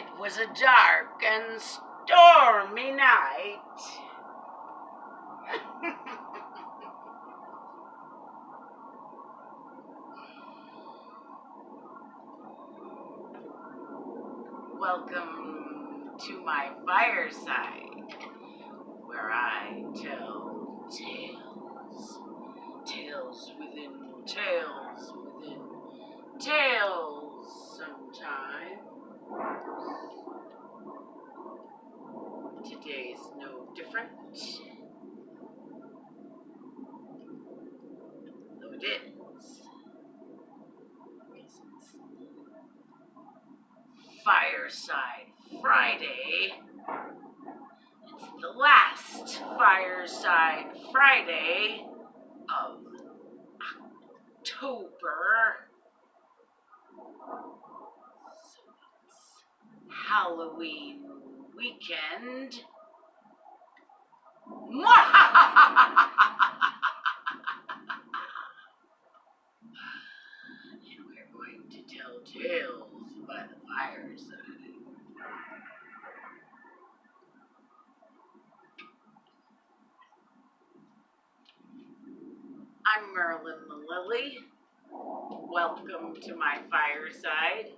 It was a dark and stormy night. Welcome to my fireside, where I tell tales. Tales within tales within tales sometimes. Today's no different. Though it is. Because it's Fireside Friday. It's the last Fireside Friday of October. So it's Halloween weekend. And we're going to tell tales by the fireside. I'm Merlin Mililli. Welcome to my fireside.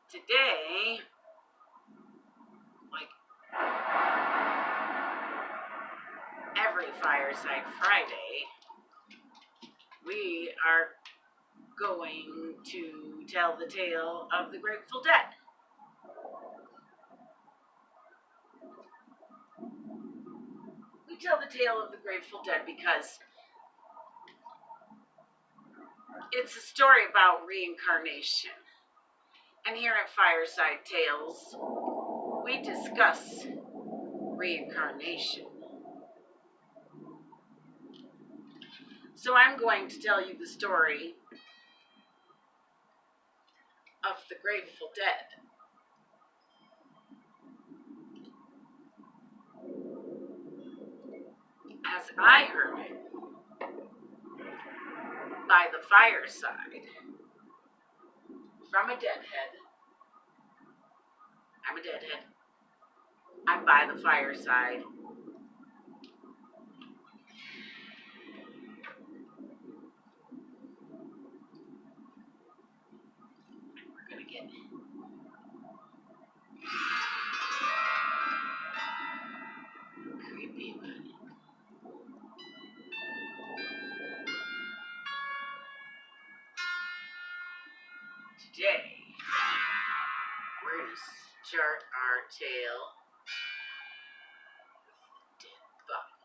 Today, like every Fireside Friday, we are going to tell the tale of the Grateful Dead. We tell the tale of the Grateful Dead because it's a story about reincarnation. And here at Fireside Tales, we discuss reincarnation. So I'm going to tell you the story of the Grateful Dead. As I heard it by the fireside from a deadhead. I'm a deadhead. I'm by the fireside. And we're gonna get creepy about it. Today, we're gonna start our tale with the dead body.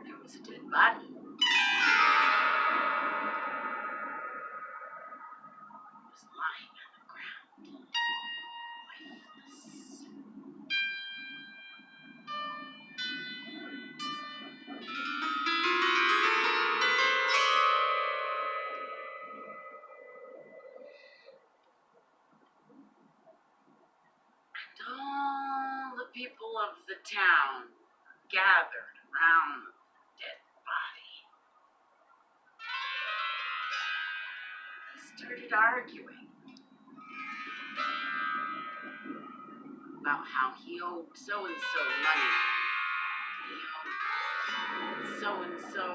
There was a dead body. It was lying on the ground, lifeless. And all the people of the town gathered around the dead body. They started arguing about how he owed so-and-so money. He owed so-and-so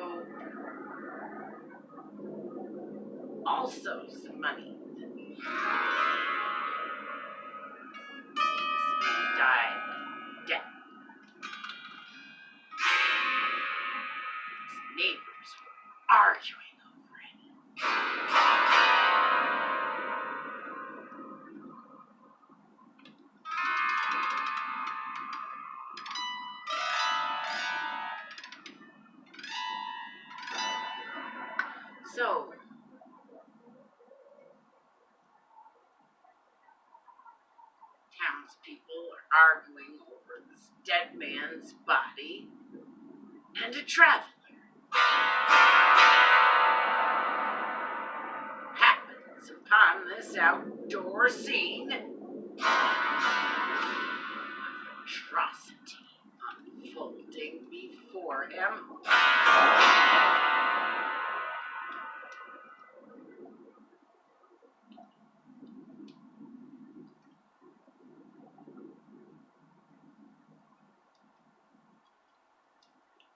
also some money. This man died of debt. His neighbors were arguing over it. So, townspeople are arguing over this dead man's body. and a traveler happens upon this outdoor scene. Atrocity unfolding before him.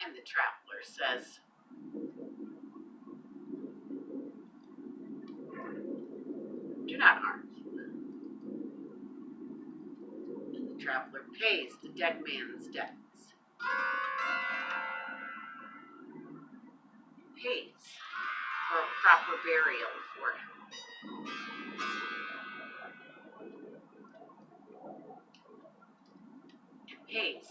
And the traveler says, "Do not harm him." And the traveler pays the dead man's debts. Pays for a proper burial for him. And pays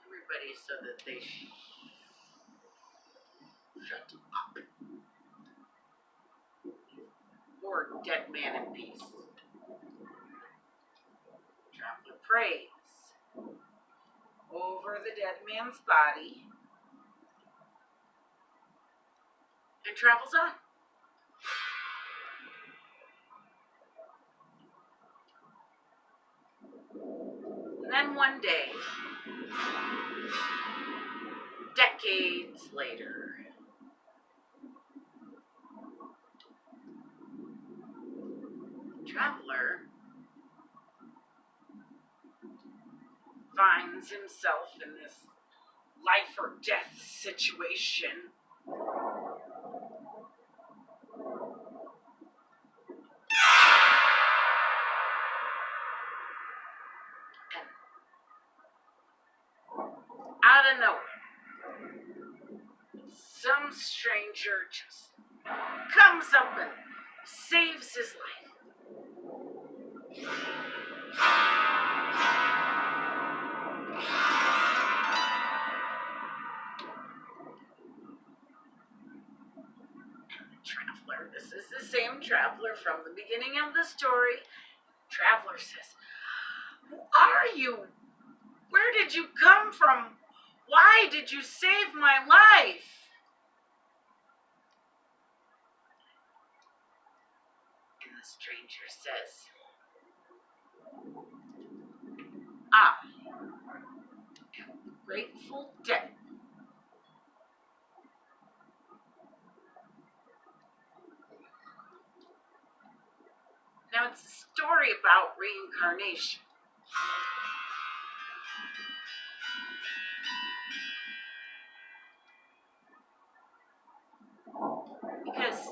everybody so that they shut up. Poor dead man in peace. The traveler prays over the dead man's body and travels on. And then one day, decades later, the traveler finds himself in this life or death situation. And out of nowhere, some stranger just comes up and saves his life. Traveler, this is the same traveler from the beginning of the story. Traveler says, "Who are you? Where did you come from? Why did you save my life?" And the stranger says, "I am the Grateful Dead. Now, it's a story about reincarnation. Because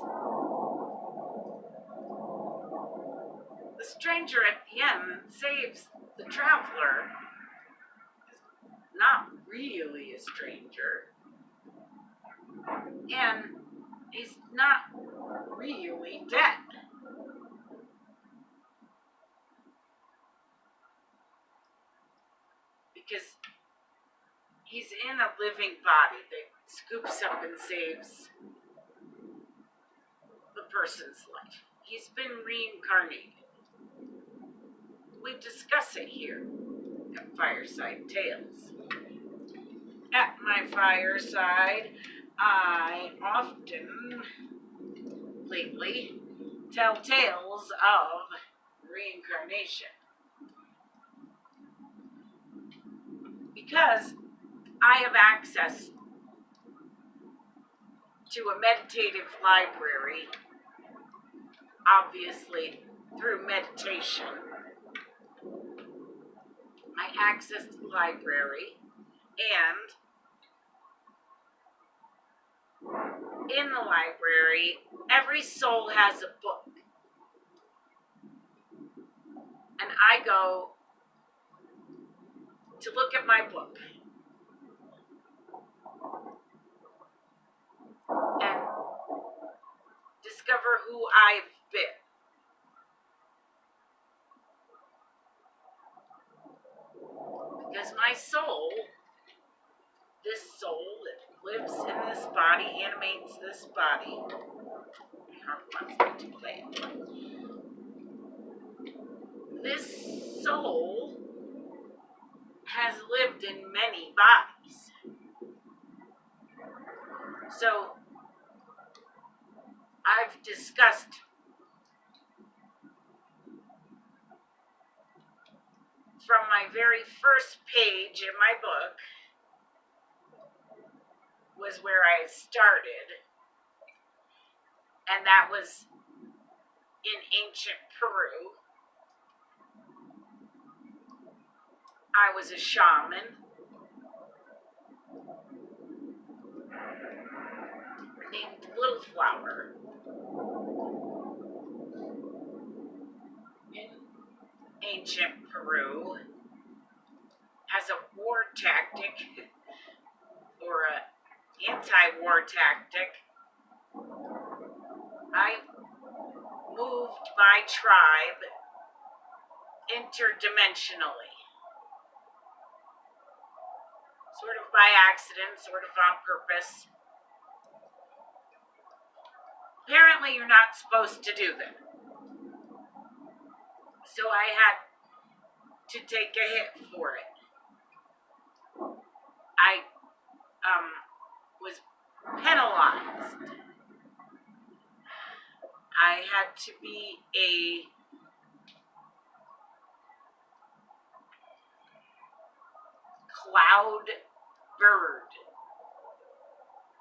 the stranger at the end saves the traveler is not really a stranger. And he's not really dead. Because he's in a living body that scoops up and saves the person's life. He's been reincarnated. We discuss it here at Fireside Tales. At my fireside, I often, lately, tell tales of reincarnation. Because I have access to a meditative library, obviously through meditation. I access the library, and in the library, every soul has a book. And I go to look at my book and discover who I've been. Because my soul, this soul that lives in this body, animates this body. My heart wants me to play it. this soul has lived in many bodies. So I've discussed from my very first page in my book was where I started, and that was in ancient Peru. I was a shaman named Little Flower in ancient Peru as a war tactic or an anti-war tactic. I moved my tribe interdimensionally, sort of by accident, sort of on purpose. Apparently, you're not supposed to do that. So I had to take a hit for it. I was penalized. I had to be a cloud bird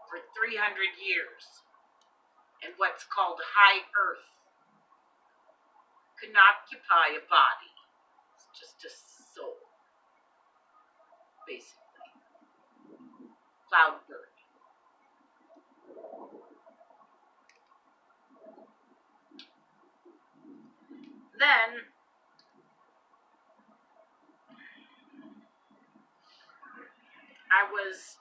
for 300 years in what's called high earth. Couldn't occupy a body. It's just a soul, basically. Cloud bird. Then I was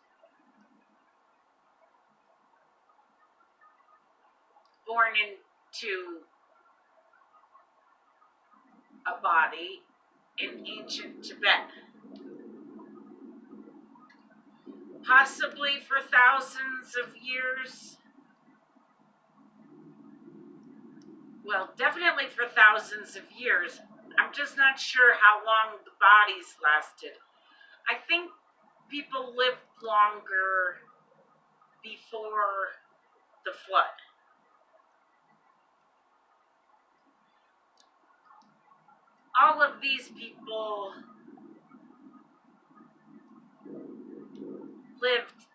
born into a body in ancient Tibet, possibly for thousands of years. Well, definitely for thousands of years. I'm just not sure how long the bodies lasted. I think people lived longer before the flood. All of these people lived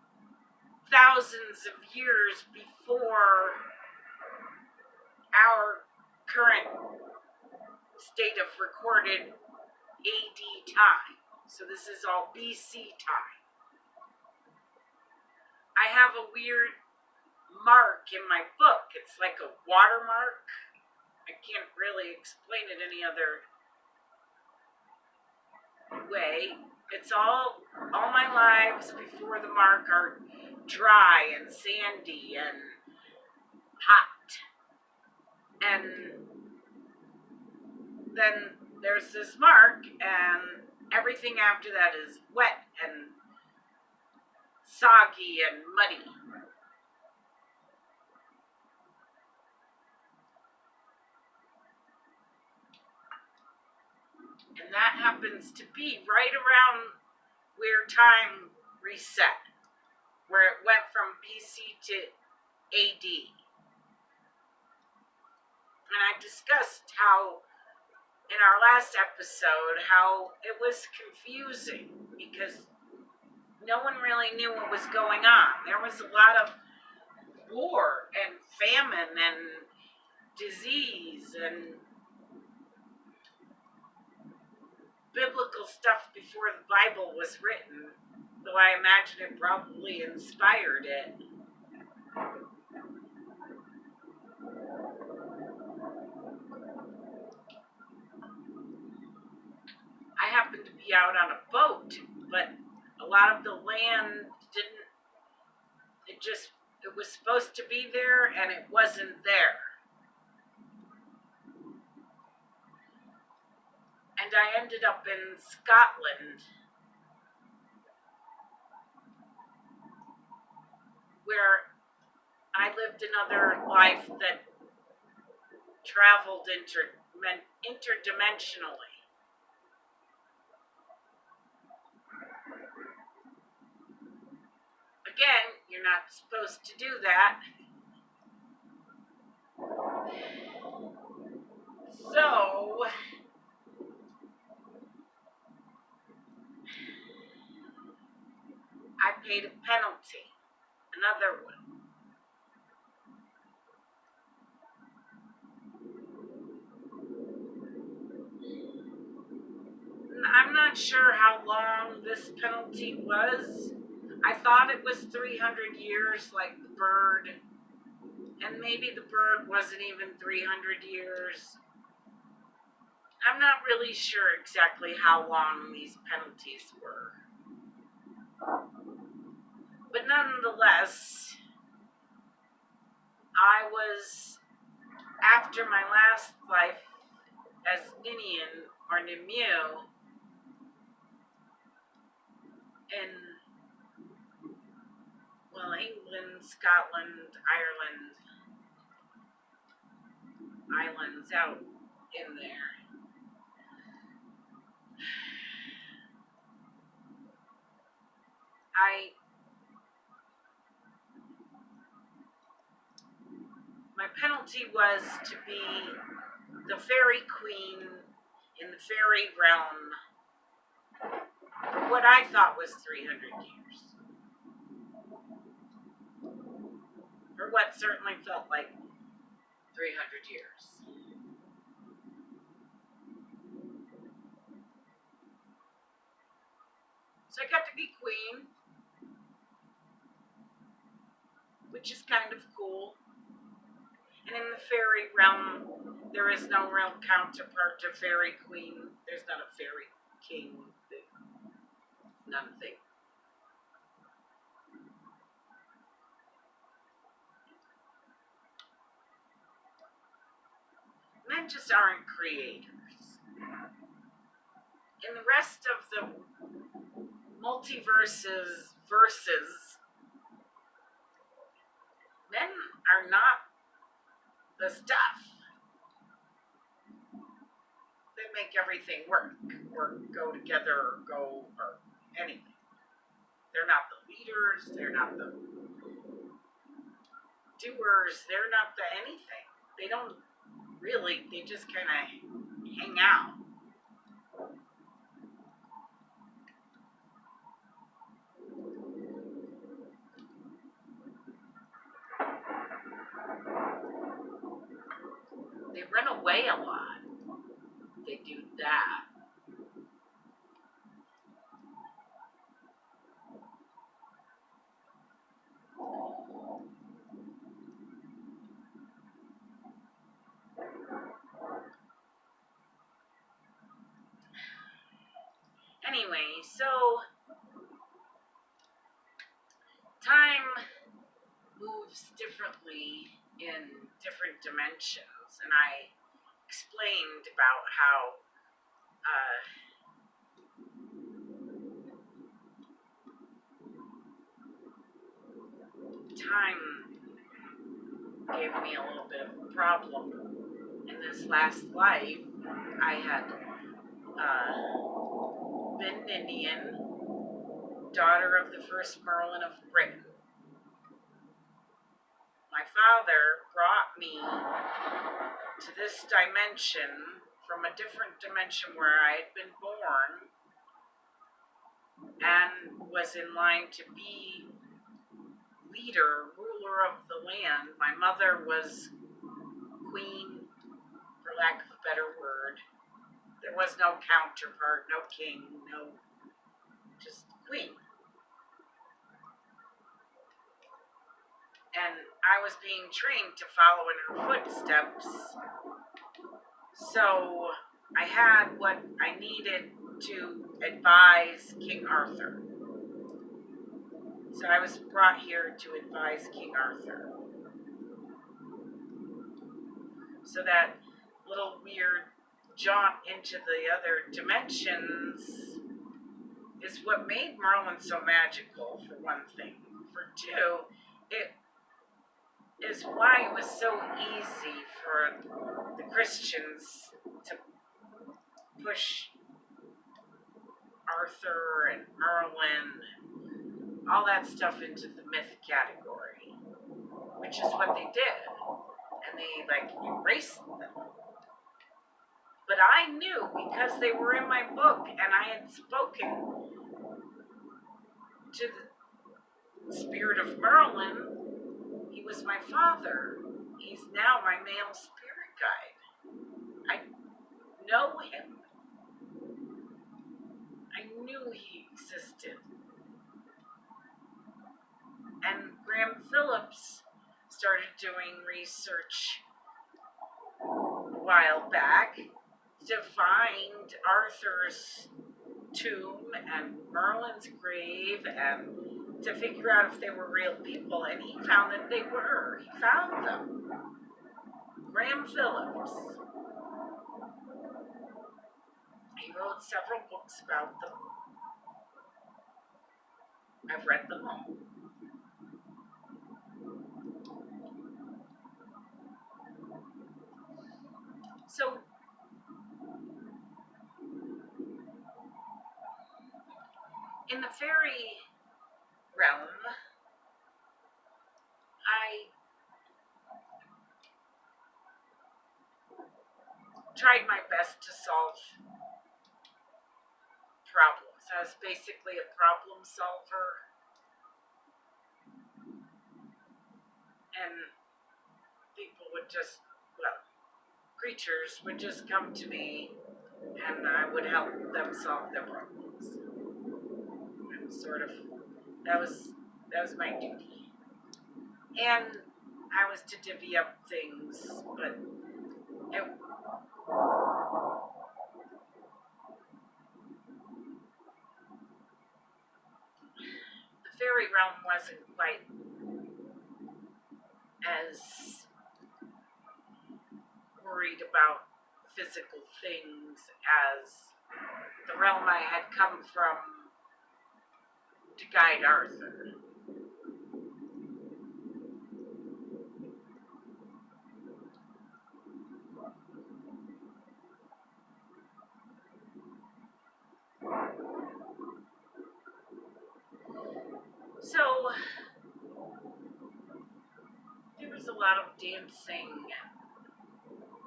thousands of years before our current state of recorded AD time. So this is all BC time. I have a weird mark in my book. It's like a watermark. I can't really explain it any other way. It's all my lives before the mark are dry and sandy and hot. And then there's this mark, and everything after that is wet and soggy and muddy. And that happens to be right around where time reset, where it went from BC to AD. And I discussed how, in our last episode, how it was confusing because no one really knew what was going on. There was a lot of war and famine and disease and biblical stuff before the Bible was written, though I imagine it probably inspired it. I happened to be out on a boat, but a lot of the land it was supposed to be there and it wasn't there. And I ended up in Scotland, where I lived another life that traveled interdimensionally. Again, you're not supposed to do that. So, I paid a penalty. Another one. I'm not sure how long this penalty was. I thought it was 300 years, like the bird. And maybe the bird wasn't even 300 years. I'm not really sure exactly how long these penalties were. But nonetheless, I was, after my last life as Ninian or Nimue, in, well, England, Scotland, Ireland, islands out in there. My penalty was to be the fairy queen in the Fairie Realm for what I thought was 300 years. Or what certainly felt like 300 years. So I got to be queen, which is kind of cool. And in the Fairie Realm, there is no real counterpart to Fairy Queen. There's not a Fairy King. Nothing. Men just aren't creators. In the rest of the multiverses, men are not the stuff that make everything work, or go together, or anything. They're not the leaders, they're not the doers, they're not the anything. They don't really, they just kind of hang out. They run away a lot. They do that. Anyway, so time moves differently in different dimensions, and I explained about how time gave me a little bit of a problem. In this last life, I had been Indian, daughter of the first Merlin of Britain. My father brought me to this dimension from a different dimension where I had been born and was in line to be leader, ruler of the land. My mother was queen, for lack of a better word. There was no counterpart, no king, no, just queen. And I was being trained to follow in her footsteps. So I had what I needed to advise King Arthur. So I was brought here to advise King Arthur. So that little weird jaunt into the other dimensions is what made Merlin so magical, for one thing. For two, it is why it was so easy for the Christians to push Arthur and Merlin, all that stuff into the myth category, which is what they did. And they like erased them. But I knew because they were in my book and I had spoken to the spirit of Merlin. He was my father. He's now my male spirit guide. I know him. I knew he existed. And Graham Phillips started doing research a while back to find Arthur's tomb and Merlin's grave and to figure out if they were real people, and he found that they were. He found them. Graham Phillips. He wrote several books about them. I've read them all. So, in the fairy realm, I tried my best to solve problems. I was basically a problem solver. And people would just, creatures would just come to me and I would help them solve their problems. It was sort of, that was my duty. And I was to divvy up things, but the fairy realm wasn't quite as worried about physical things as the realm I had come from to guide Arthur. So there was a lot of dancing and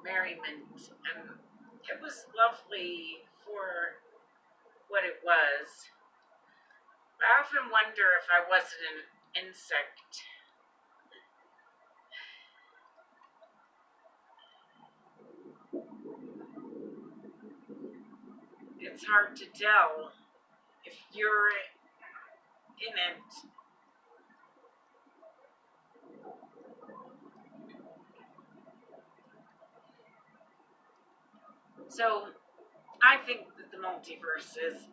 merriment, and it was lovely for what it was. But I often wonder if I wasn't an insect. It's hard to tell if you're in it. So I think that the multiverse is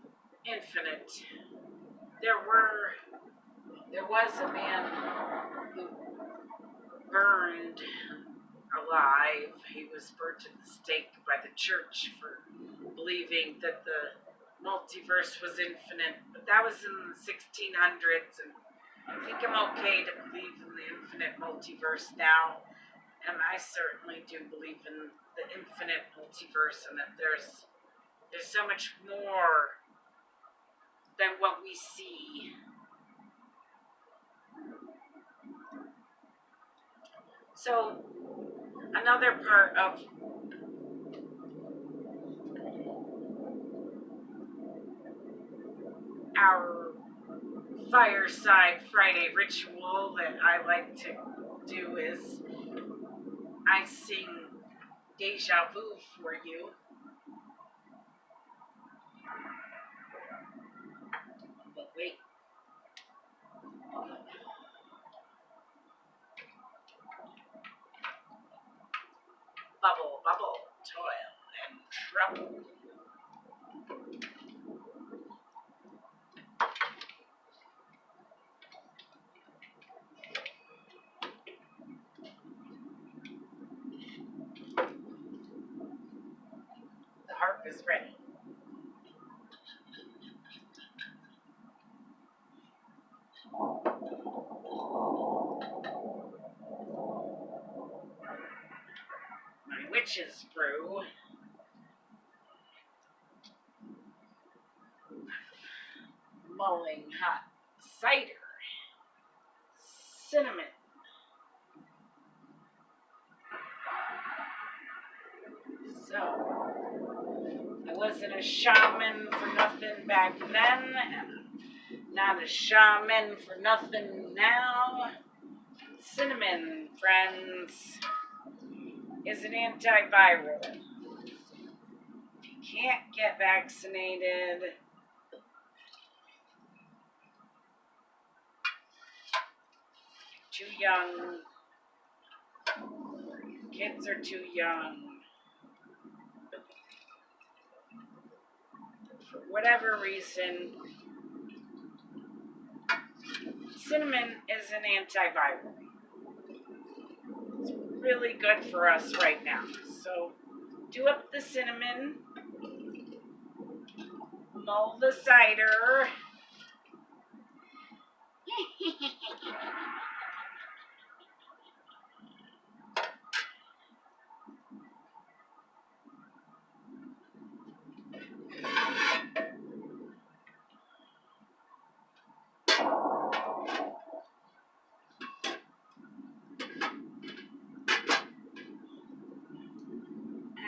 infinite. There was a man who burned alive. He was burnt at the stake by the church for believing that the multiverse was infinite, but that was in the 1600s, and I think I'm okay to believe in the infinite multiverse now, and I certainly do believe in the infinite multiverse, and that there's so much more than what we see. So another part of our Fireside Friday ritual that I like to do is I sing DejaVu for you. But wait. Bubble, bubble, toil, and trouble. The harp is ready. My witch's brew mulling hot cider, cinnamon, so I wasn't a shaman for nothing back then, and not a shaman for nothing now. Cinnamon, friends, is an antiviral. If you can't get vaccinated, too young, kids are too young, for whatever reason, cinnamon is an antiviral. It's really good for us right now. So do up the cinnamon, mull the cider.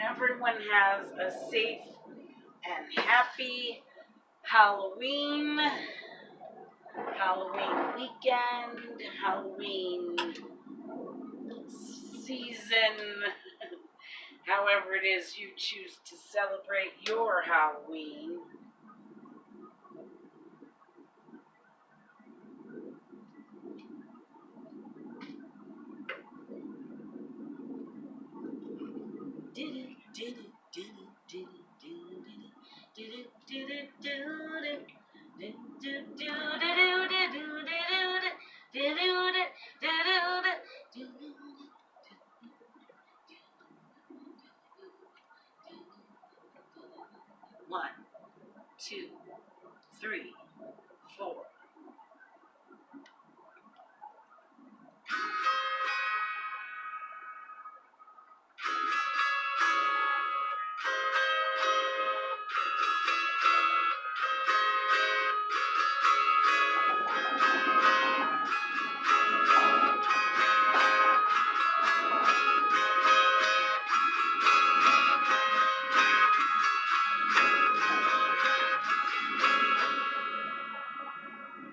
Everyone has a safe and happy Halloween weekend, Halloween season, however it is you choose to celebrate your Halloween. One, two, three, four.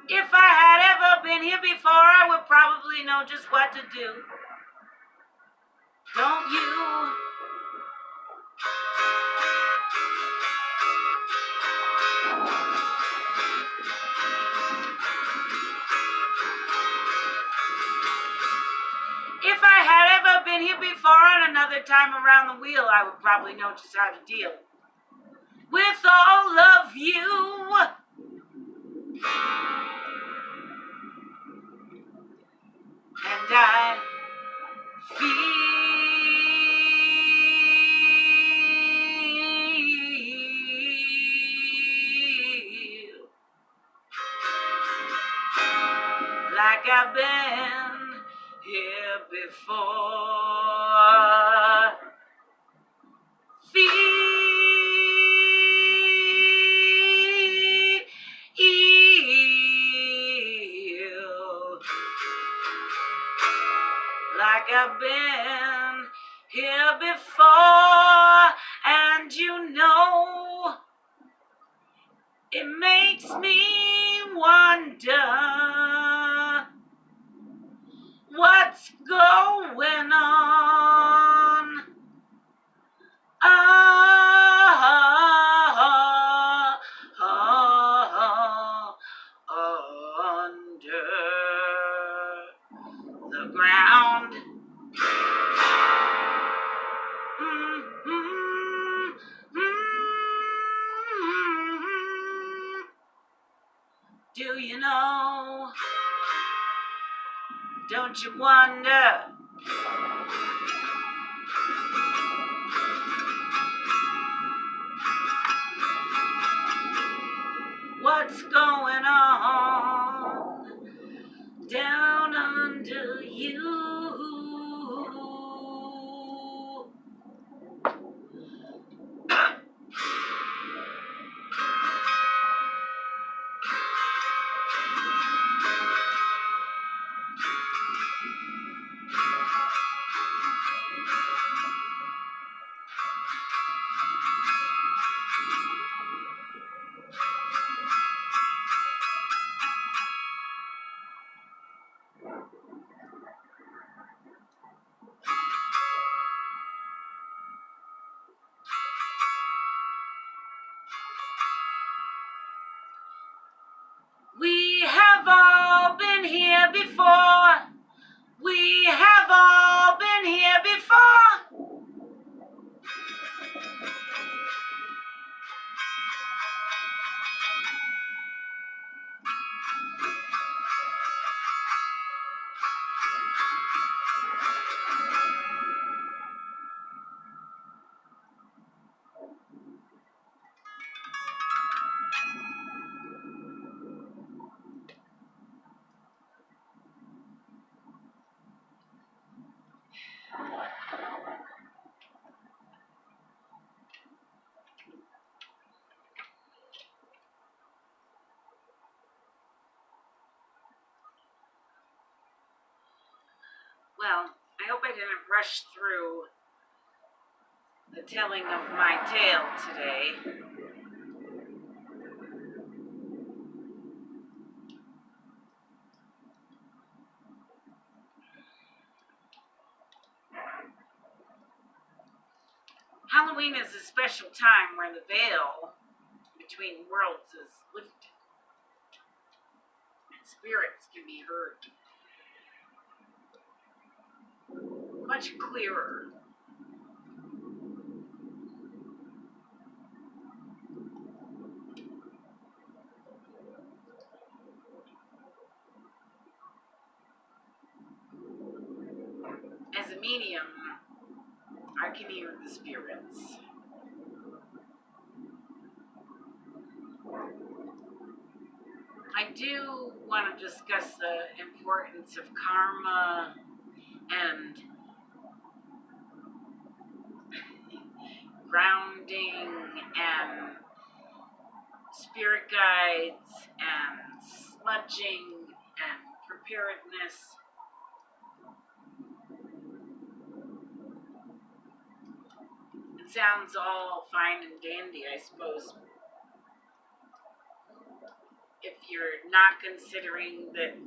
If I had ever been here before, I would probably know just what to do. Don't you? If I had ever been here before and another time around the wheel, I would probably know just how to deal with all of you. And I feel like I've been here before. Like I've been here before, and you know, it makes me wonder what's going on. Under the ground. Do you know? Don't you wonder? What's going on down under you? here before. We have all been here before. Well, I hope I didn't rush through the telling of my tale today. Halloween is a special time where the veil between worlds is lifted and spirits can be heard much clearer. As a medium, I can hear the spirits. I do want to discuss the importance of karma and grounding and spirit guides and smudging and preparedness. It sounds all fine and dandy, I suppose, if you're not considering that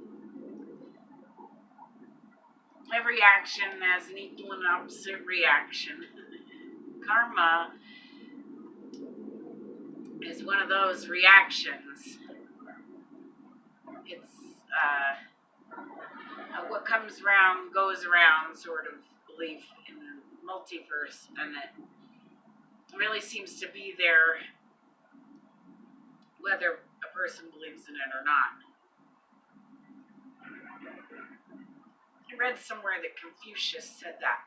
every action has an equal and opposite reaction. Karma is one of those reactions. It's what comes around goes around sort of belief in the multiverse, and it really seems to be there whether a person believes in it or not. I read somewhere that Confucius said that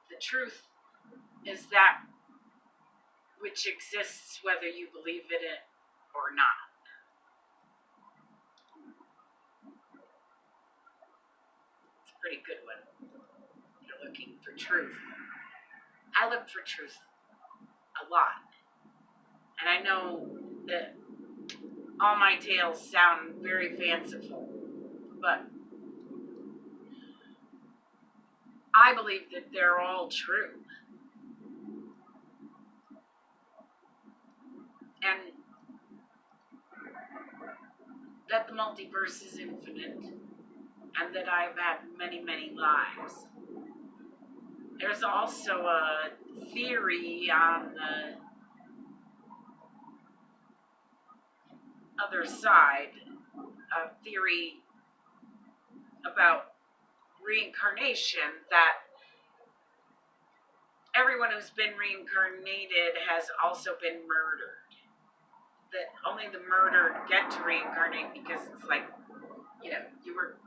the truth is that which exists whether you believe in it or not. It's a pretty good one. You're looking for truth. I look for truth a lot. And I know that all my tales sound very fanciful, but I believe that they're all true. And that the multiverse is infinite, and that I've had many, many lives. There's also a theory on the other side, a theory about reincarnation, that everyone who's been reincarnated has also been murdered. That only the murdered get to reincarnate because it's like, you were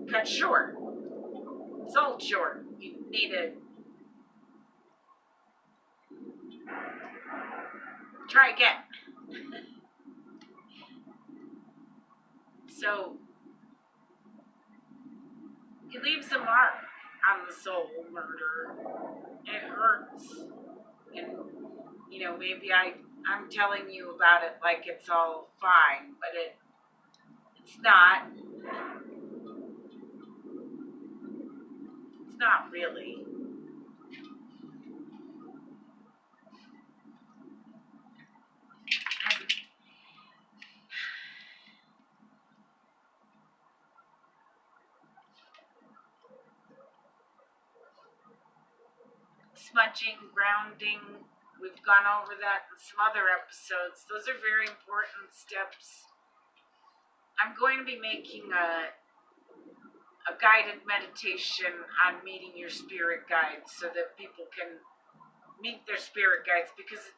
cut short, sold short. You need to try again. So it leaves a mark on the soul, murder. It hurts. And, maybe I'm telling you about it like it's all fine, but it's not. It's not really. Smudging, grounding, we've gone over that in some other episodes. Those are very important steps I'm going to be making a guided meditation on meeting your spirit guides so that people can meet their spirit guides, because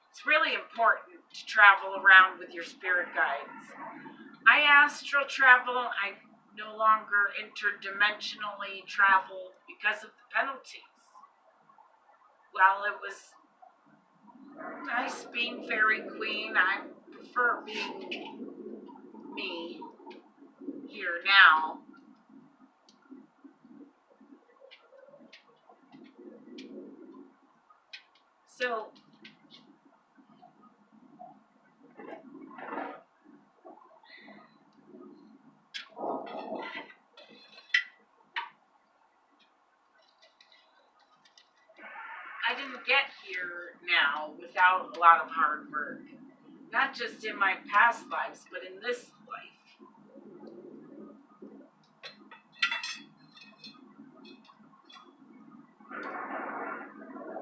it's really important to travel around with your spirit guides. I astral travel. I no longer interdimensionally travel because of the penalties. While it was nice being fairy queen, I prefer being me here now. So I didn't get here now without a lot of hard work. Not just in my past lives, but in this life.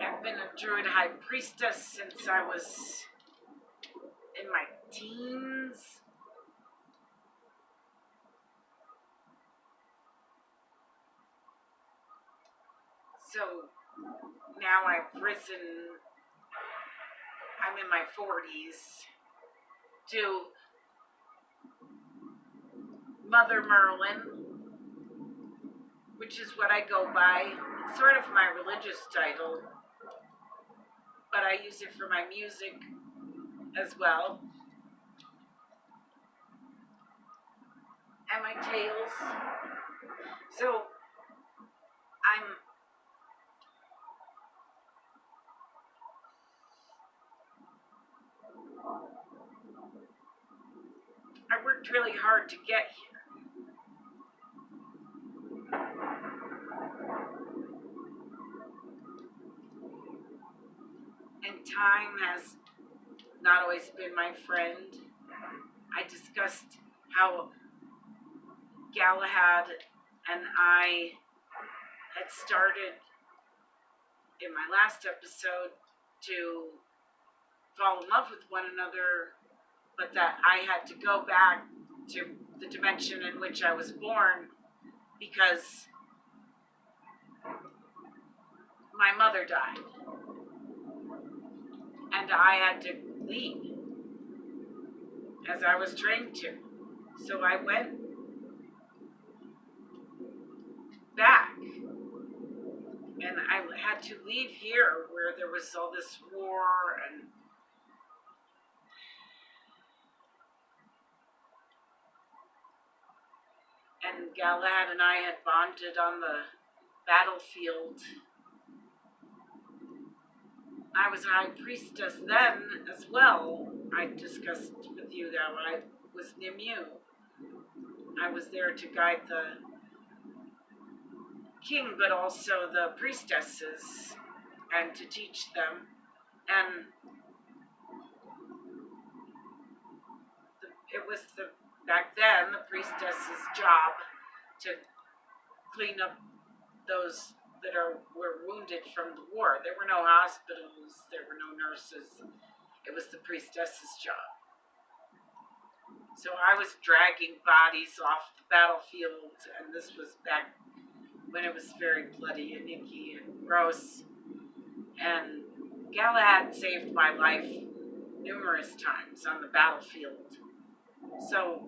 I've been a druid high priestess since I was in my teens. So now I've risen, I'm in my 40s, to Mother Merlin, which is what I go by. It's sort of my religious title, but I use it for my music as well. And my tales. So I worked really hard to get here. And time has not always been my friend. I discussed how Galahad and I had started in my last episode to fall in love with one another, but that I had to go back to the dimension in which I was born because my mother died. And I had to leave, as I was trained to. So I went back. And I had to leave here where there was all this war and Galahad and I had bonded on the battlefield. I was a high priestess then as well. I discussed with you that I was Nimue. I was there to guide the king, but also the priestesses, and to teach them. And it was back then the priestess's job to clean up those that were wounded from the war. There were no hospitals, there were no nurses. It was the priestess's job. So I was dragging bodies off the battlefield, and this was back when it was very bloody and icky and gross. And Galahad saved my life numerous times on the battlefield. So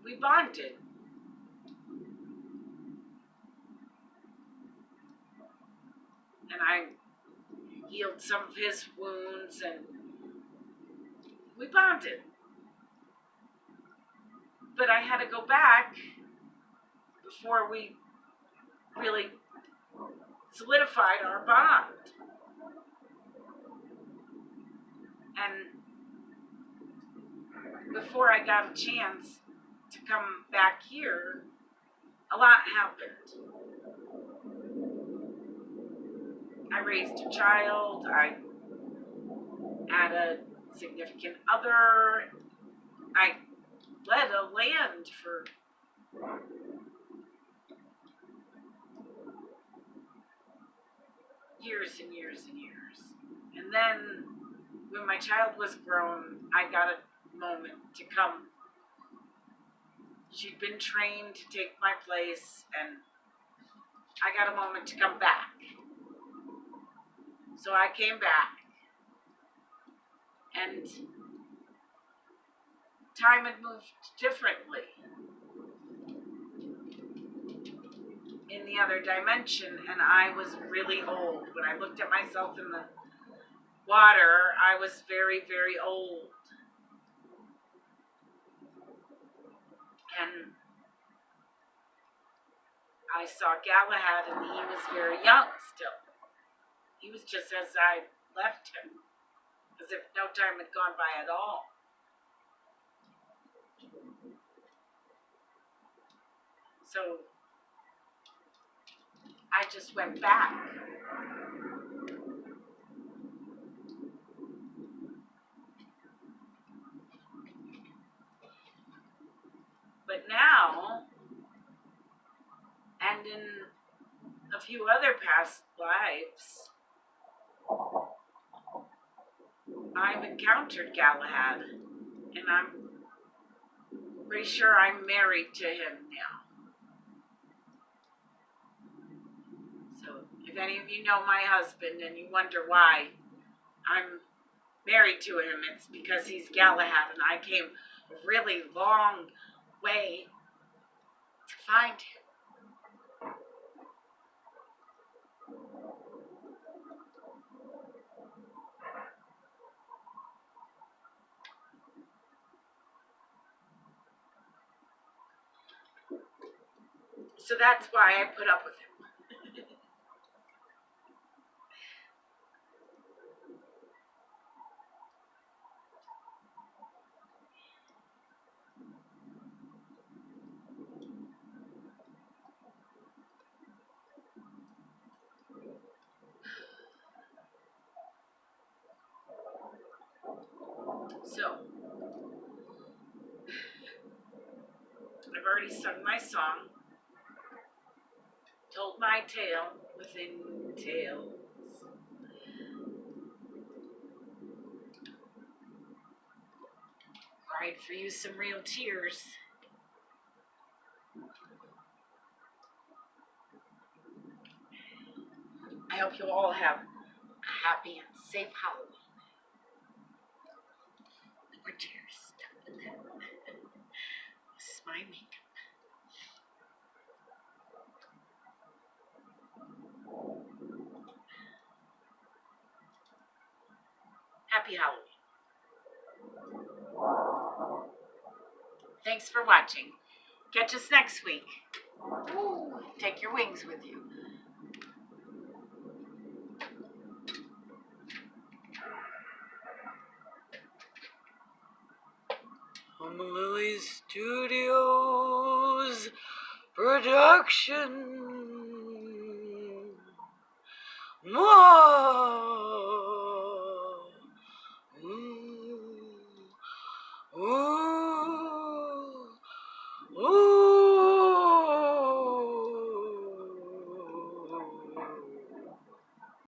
we bonded. And I healed some of his wounds, and we bonded. But I had to go back before we really solidified our bond. And before I got a chance to come back here, a lot happened. I raised a child, I had a significant other, I led a land for years and years and years. And then when my child was grown, I got a moment to come She'd been trained to take my place, and I got a moment to come back. So I came back, and time had moved differently in the other dimension, and I was really old. When I looked at myself in the water, I was very, very old. And I saw Galahad, and he was very young still. He was just as I left him, as if no time had gone by at all. So I just went back. But now, and in a few other past lives, I've encountered Galahad, and I'm pretty sure I'm married to him now. So if any of you know my husband and you wonder why I'm married to him, it's because he's Galahad, and I came a really long way to find him. So that's why I put up with him. So, I've already sung my song, told my tale within tales. Cried for you some real tears. I hope you all have a happy and safe Halloween. More tears. This is my makeup. Happy Halloween. Thanks for watching. Catch us next week. Ooh, take your wings with you. Mililli Studios production.